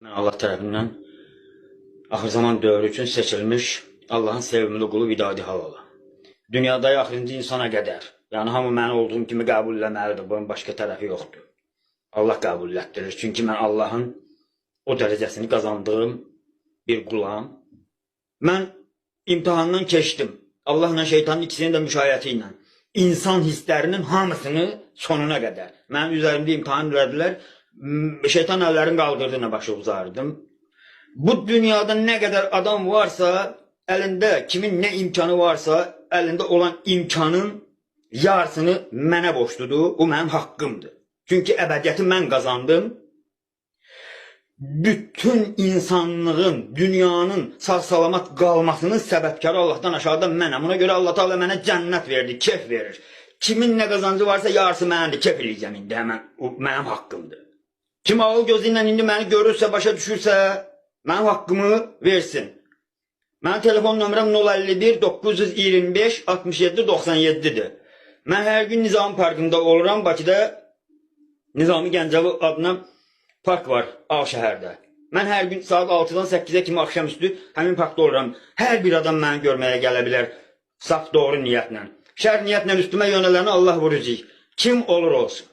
Mən Allah tərəfindən axır zaman dövrü üçün seçilmiş Allahın sevimli qulu Vidadi Halala. Dünyada axırıncı insana qədər. Yəni hamı məni olduğum kimi qəbul eləməlidir. Bunun başqa tərəfi yoxdur. Allah qəbul etdirir. Çünki mən Allahın o dərəcəsini qazandığım bir qulam. Mən imtahandan keçdim. Allahla şeytanın ikisinin də müşayiəti ilə. İnsan hisslərinin hamısını sonuna qədər. Mənim üzərimdə imtahan verədilər. Şeytan əllərini qaldırdığına başa uzardım. Bu dünyada nə qədər adam varsa, əlində kimin nə imkanı varsa, əlində olan imkanın yarısını mənə borcludur. O mənim haqqımdır. Çünki əbədiyyəti mən qazandım. Bütün insanlığın, dünyanın sağ-salamat qalmasının səbəbkarı Allahdan aşağıda mənəm. Ona görə Allah Teala mənə cənnət verdi, kef verir. Kimin nə qazancı varsa yarısı mənimdir, kef eləyəcəm indi həmən. O mənim haqqımdır. Kim ağıl gözü ilə indi məni görürsə, başa düşürsə, mənim haqqımı versin. Mənim telefon nömrəm 051 925 67 97-dir. Mən hər gün Nizami Parkında oluram. Bakıda Nizami Gəncəvi adına park var Ağşəhərdə. Mən hər gün saat 6-dan 8-ə kimi axşamüstü həmin parkda oluram. Hər bir adam məni görməyə gələ bilər. Saf doğru niyyətlə. Şər niyyətlə üstümə yönələni Allah vuracaq. Kim olur olsun.